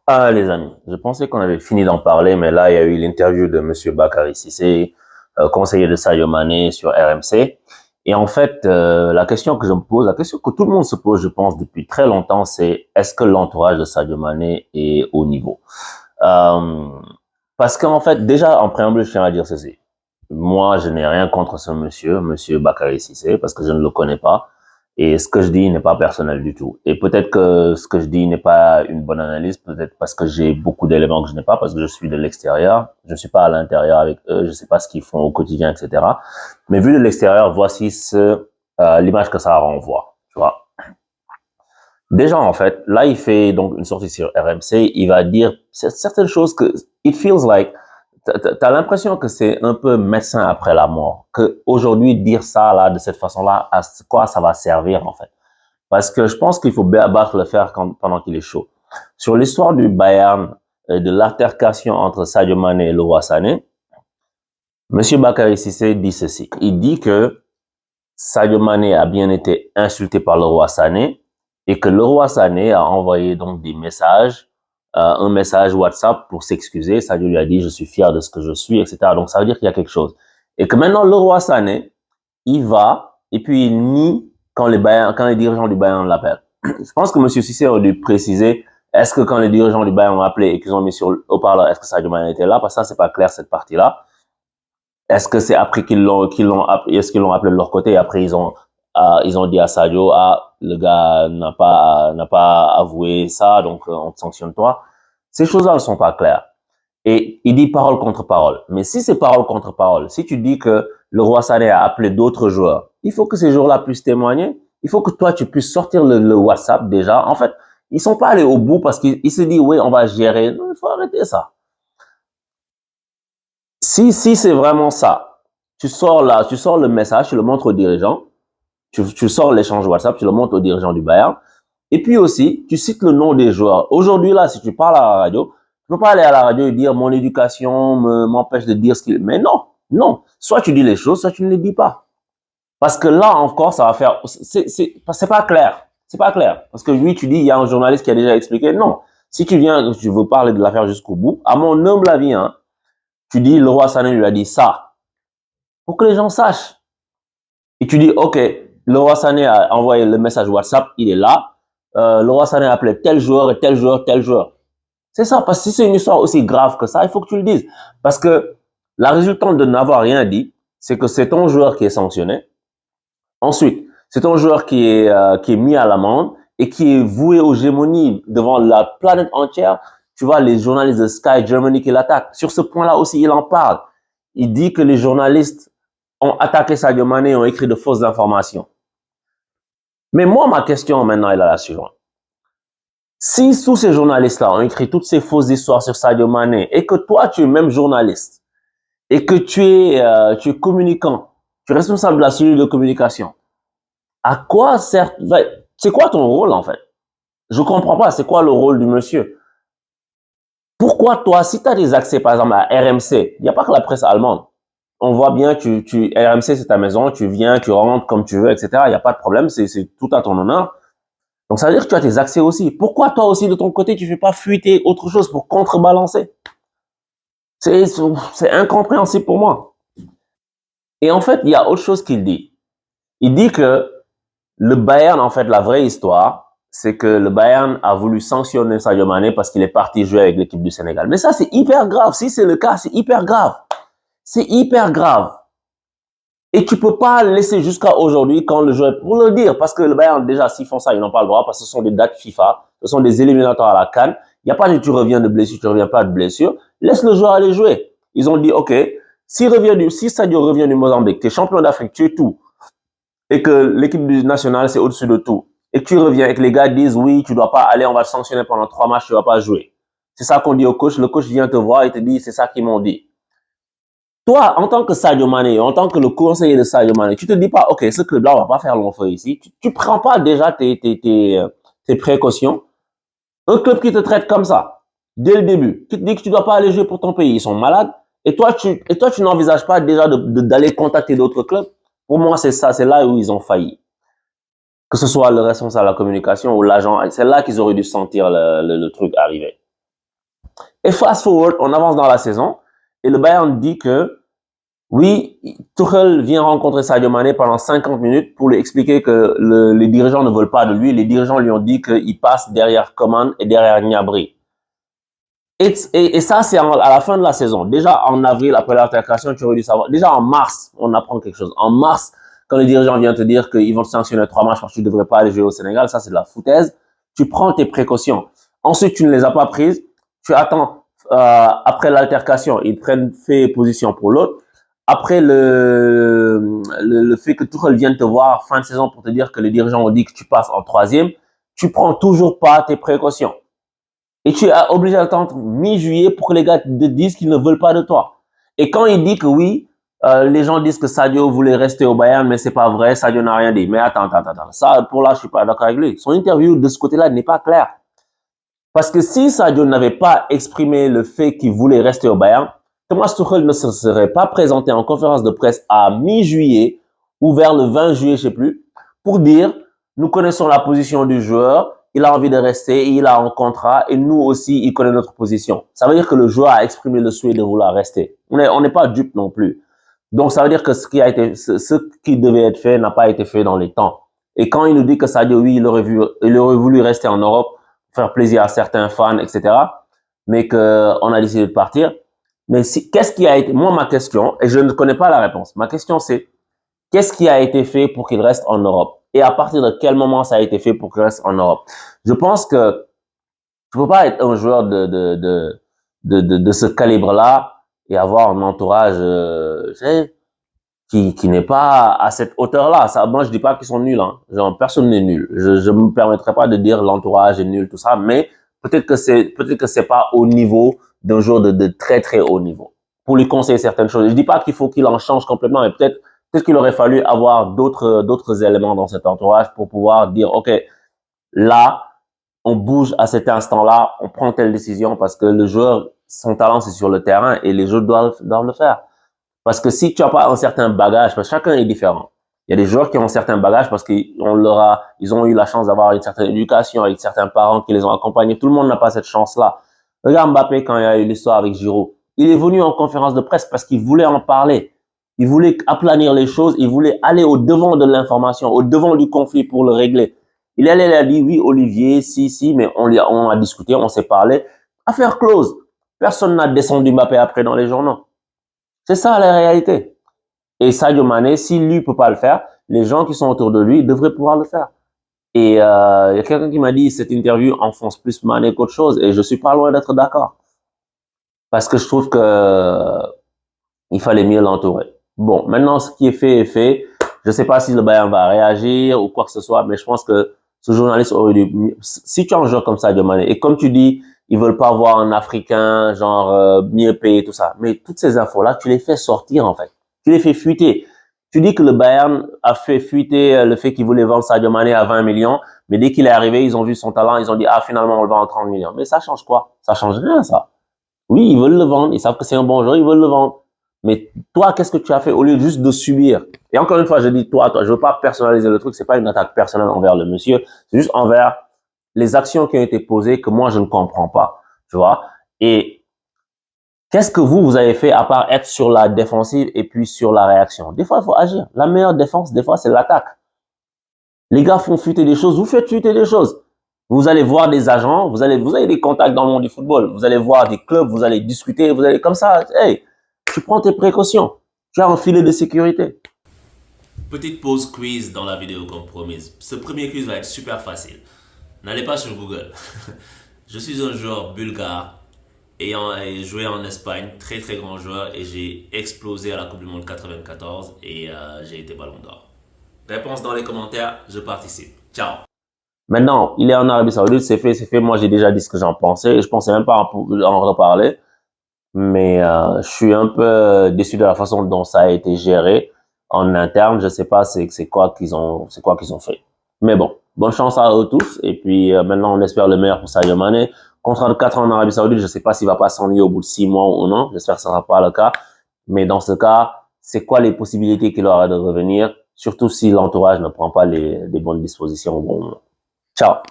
Ah, les amis, je pensais qu'on avait fini d'en parler, mais là, il y a eu l'interview de Monsieur Bakary Cissé, conseiller de Sadio Mané sur RMC. Et en fait, la question que je me pose, la question que tout le monde se pose, je pense, depuis très longtemps, c'est est-ce que l'entourage de Sadio Mané est au niveau? Euh, Parce qu'en fait, déjà, en préambule, je tiens à dire ceci. Moi, je n'ai rien contre ce monsieur Bakary Cissé, parce que je ne le connais pas. Et ce que je dis n'est pas personnel du tout. Et peut-être que ce que je dis n'est pas une bonne analyse, peut-être parce que j'ai beaucoup d'éléments que je n'ai pas, parce que je suis de l'extérieur. Je ne suis pas à l'intérieur avec eux, je ne sais pas ce qu'ils font au quotidien, etc. Mais vu de l'extérieur, voici l'image que ça renvoie. Tu vois. Déjà, en fait, là, il fait donc une sortie sur RMC. Il va dire certaines choses que it feels like t'as l'impression que c'est un peu médecin après la mort. Que aujourd'hui dire ça là de cette façon-là, à quoi ça va servir en fait? Parce que je pense qu'il faut battre le fer pendant qu'il est chaud. Sur l'histoire du Bayern et de l'altercation entre Sadio Mané et Leroy Sané, Monsieur Bakary Cissé dit ceci. Il dit que Sadio Mané a bien été insulté par Leroy Sané et que Leroy Sané a envoyé donc des messages, un message WhatsApp pour s'excuser. Sadio lui a dit je suis fier de ce que je suis, etc. Donc ça veut dire qu'il y a quelque chose. Et que maintenant Leroy Sané, il va et puis il nie quand les dirigeants du Bayern l'appellent. Je pense que Monsieur Cissé aurait dû préciser est-ce que quand les dirigeants du Bayern l'ont appelé et qu'ils ont mis sur le haut-parleur, est-ce que Sadio Mané était là? Parce que ça c'est pas clair cette partie-là. Est-ce que c'est après est-ce qu'ils l'ont appelé de leur côté et après ils ont dit à Sadio, ah, le gars n'a pas avoué ça, donc on te sanctionne toi. Ces choses-là ne sont pas claires. Et il dit parole contre parole. Mais si c'est parole contre parole, si tu dis que le roi Sané a appelé d'autres joueurs, il faut que ces joueurs-là puissent témoigner. Il faut que toi, tu puisses sortir le WhatsApp déjà. En fait, ils sont pas allés au bout parce qu'ils se disent, oui, on va gérer. Non, il faut arrêter ça. Si c'est vraiment ça, tu sors le message, tu le montres aux dirigeants, tu sors l'échange WhatsApp, tu le montres aux dirigeants du Bayern, et puis aussi, tu cites le nom des joueurs. Aujourd'hui, là, si tu parles à la radio, tu peux pas aller à la radio et dire mon éducation m'empêche de dire ce qu'il... Mais non, non. Soit tu dis les choses, soit tu ne les dis pas. Parce que là encore, ça va faire... C'est pas clair. C'est pas clair. Parce que oui, tu dis, il y a un journaliste qui a déjà expliqué. Non. Si tu viens, tu veux parler de l'affaire jusqu'au bout, à mon humble avis, hein, tu dis, le roi Sané lui a dit ça. Pour que les gens sachent. Et tu dis, OK, le roi Sané a envoyé le message WhatsApp, il est là. Le roi Sané a appelé tel joueur et tel joueur, tel joueur. C'est ça, parce que si c'est une histoire aussi grave que ça, il faut que tu le dises. Parce que la résultante de n'avoir rien dit, c'est que c'est ton joueur qui est sanctionné. Ensuite, c'est ton joueur qui est mis à l'amende et qui est voué aux gémonies devant la planète entière. Tu vois, les journalistes de Sky Germany qui l'attaquent. Sur ce point-là aussi, il en parle. Il dit que les journalistes ont attaqué Sadio Mané et ont écrit de fausses informations. Mais moi, ma question maintenant est la suivante. Si tous ces journalistes-là ont écrit toutes ces fausses histoires sur Sadio Mané et que toi, tu es même journaliste et que tu es communicant, tu es responsable de la cellule de communication, à quoi sert... C'est quoi ton rôle en fait? Je comprends pas, c'est quoi le rôle du monsieur? Pourquoi toi, si tu as des accès par exemple à RMC, il n'y a pas que la presse allemande, on voit bien, RMC c'est ta maison, tu viens, tu rentres comme tu veux, etc. Il n'y a pas de problème, c'est tout à ton honneur. Donc ça veut dire que tu as tes accès aussi. Pourquoi toi aussi de ton côté tu ne fais pas fuiter autre chose pour contrebalancer? C'est incompréhensible pour moi. Et en fait, il y a autre chose qu'il dit. Il dit que le Bayern, en fait, la vraie histoire, c'est que le Bayern a voulu sanctionner Sadio Mané parce qu'il est parti jouer avec l'équipe du Sénégal. Mais ça, c'est hyper grave. Si c'est le cas, c'est hyper grave. C'est hyper grave. Et tu peux pas laisser jusqu'à aujourd'hui quand le joueur, pour le dire, parce que le Bayern, déjà, s'ils font ça, ils n'ont pas le droit, parce que ce sont des dates FIFA, ce sont des éliminatoires à la CAN. Il n'y a pas de tu reviens de blessure, tu reviens pas de blessure. Laisse le joueur aller jouer. Ils ont dit, OK, si Sadio revient du Mozambique, tu es champion d'Afrique, tu es tout, et que l'équipe nationale, c'est au-dessus de tout, et que tu reviens et que les gars disent, oui, tu dois pas aller, on va te sanctionner pendant 3 matchs, tu vas pas jouer. C'est ça qu'on dit au coach. Le coach vient te voir et te dit, c'est ça qu'ils m'ont dit. Toi, en tant que Sadio Mané, en tant que le conseiller de Sadio Mané, tu te dis pas, OK, ce club-là, on va pas faire long feu ici. Tu prends pas déjà tes précautions. Un club qui te traite comme ça, dès le début, qui te dit que tu dois pas aller jouer pour ton pays, ils sont malades. Et toi, tu n'envisages pas déjà d'aller contacter d'autres clubs. Pour moi, c'est ça, c'est là où ils ont failli. Que ce soit le responsable de la communication ou l'agent, c'est là qu'ils auraient dû sentir le truc arriver. Et fast forward, on avance dans la saison et le Bayern dit que oui, Tuchel vient rencontrer Sadio Mané pendant 50 minutes pour lui expliquer que les dirigeants ne veulent pas de lui. Les dirigeants lui ont dit qu'il passe derrière Coman et derrière Gnabry. Et ça, c'est à la fin de la saison. Déjà en avril, après l'altercation, tu aurais dû savoir. Déjà en mars, on apprend quelque chose. En mars, quand les dirigeants viennent te dire qu'ils vont te sanctionner 3 matchs parce que tu ne devrais pas aller jouer au Sénégal, ça c'est de la foutaise. Tu prends tes précautions. Ensuite, tu ne les as pas prises. Tu attends après l'altercation, ils prennent fait position pour l'autre. Après le fait que Tuchel vienne te voir fin de saison pour te dire que les dirigeants ont dit que tu passes en troisième, tu prends toujours pas tes précautions. Et tu es obligé d'attendre mi-juillet pour que les gars te disent qu'ils ne veulent pas de toi. Et quand il dit que oui, les gens disent que Sadio voulait rester au Bayern, mais c'est pas vrai, Sadio n'a rien dit. Mais attends. Ça, pour là, je suis pas d'accord avec lui. Son interview de ce côté-là n'est pas claire. Parce que si Sadio n'avait pas exprimé le fait qu'il voulait rester au Bayern, Thomas Tuchel ne se serait pas présenté en conférence de presse à mi-juillet ou vers le 20 juillet, je sais plus, pour dire nous connaissons la position du joueur, il a envie de rester, il a un contrat et nous aussi, il connaît notre position. Ça veut dire que le joueur a exprimé le souhait de vouloir rester. On n'est pas dupe non plus. Donc ça veut dire que ce qui devait être fait n'a pas été fait dans les temps. Et quand il nous dit que Sadio, oui, il aurait voulu rester en Europe, faire plaisir à certains fans, etc., mais qu'on a décidé de partir. Mais qu'est-ce qui a été, moi, ma question, et je ne connais pas la réponse, ma question c'est, qu'est-ce qui a été fait pour qu'il reste en Europe? Et à partir de quel moment ça a été fait pour qu'il reste en Europe? Je pense que tu peux pas être un joueur de ce calibre-là et avoir un entourage qui n'est pas à cette hauteur-là. Ça, moi, je dis pas qu'ils sont nuls. Hein. Genre, personne n'est nul. Je me permettrai pas de dire l'entourage est nul, tout ça, mais peut-être que c'est pas au niveau d'un joueur de très très haut niveau. Pour lui conseiller certaines choses. Je dis pas qu'il faut qu'il en change complètement, mais peut-être qu'il aurait fallu avoir d'autres éléments dans cet entourage pour pouvoir dire, ok, là, on bouge à cet instant-là, on prend telle décision parce que le joueur, son talent, c'est sur le terrain et les joueurs doivent le faire. Parce que si tu n'as pas un certain bagage, parce que chacun est différent. Il y a des joueurs qui ont un certain bagage parce qu'ils ont eu la chance d'avoir une certaine éducation avec certains parents qui les ont accompagnés. Tout le monde n'a pas cette chance-là. Regarde Mbappé quand il y a eu l'histoire avec Giroud. Il est venu en conférence de presse parce qu'il voulait en parler. Il voulait aplanir les choses. Il voulait aller au devant de l'information, au devant du conflit pour le régler. Il allait, il a dit, oui, Olivier, si, mais on a discuté, on s'est parlé. Affaire close. Personne n'a descendu Mbappé après dans les journaux. C'est ça la réalité. Et Sadio Mané, s'il lui peut pas le faire, les gens qui sont autour de lui devraient pouvoir le faire. Et il y a quelqu'un qui m'a dit cette interview enfonce plus Mané qu'autre chose, et je suis pas loin d'être d'accord. Parce que je trouve que il fallait mieux l'entourer. Bon, maintenant ce qui est fait est fait. Je sais pas si le Bayern va réagir ou quoi que ce soit, mais je pense que ce journaliste aurait dû. Si tu as un joueur comme Sadio Mané, et comme tu dis, ils veulent pas voir un Africain, genre mieux payé, tout ça. Mais toutes ces infos-là, tu les fais sortir en fait. Tu les fais fuiter. Tu dis que le Bayern a fait fuiter le fait qu'il voulait vendre Sadio Mané à 20 millions, mais dès qu'il est arrivé, ils ont vu son talent, ils ont dit ah finalement on le vend à 30 millions. Mais ça change quoi? Ça change rien ça. Oui, ils veulent le vendre, ils savent que c'est un bon joueur, ils veulent le vendre. Mais toi, qu'est-ce que tu as fait au lieu juste de subir? Et encore une fois, je dis toi, je veux pas personnaliser le truc, c'est pas une attaque personnelle envers le monsieur, c'est juste envers les actions qui ont été posées que moi je ne comprends pas, tu vois. Et qu'est-ce que vous avez fait à part être sur la défensive et puis sur la réaction? Des fois, il faut agir. La meilleure défense, des fois, c'est l'attaque. Les gars font fuiter des choses, vous faites fuiter des choses. Vous allez voir des agents, vous avez des contacts dans le monde du football, vous allez voir des clubs, vous allez discuter, vous allez comme ça, hey, tu prends tes précautions, tu as un filet de sécurité. Petite pause quiz dans la vidéo comme promise. Ce premier quiz va être super facile. N'allez pas sur Google. Je suis un joueur bulgare ayant joué en Espagne, très très grand joueur, et j'ai explosé à la Coupe du Monde 94 et j'ai été Ballon d'Or. Réponse dans les commentaires, je participe. Ciao. Maintenant, il est en Arabie Saoudite, c'est fait. Moi, j'ai déjà dit ce que j'en pensais et je pensais même pas en reparler. Mais je suis un peu déçu de la façon dont ça a été géré en interne. Je sais pas c'est quoi qu'ils ont fait. Mais bon, bonne chance à eux tous. Et puis maintenant, on espère le meilleur pour Sadio Mané. Contrat de 4 ans en Arabie Saoudite, je sais pas s'il va pas s'ennuyer au bout de 6 mois ou non. J'espère que ça sera pas le cas. Mais dans ce cas, c'est quoi les possibilités qu'il aura de revenir, surtout si l'entourage ne prend pas les bonnes dispositions au bon moment. Ciao.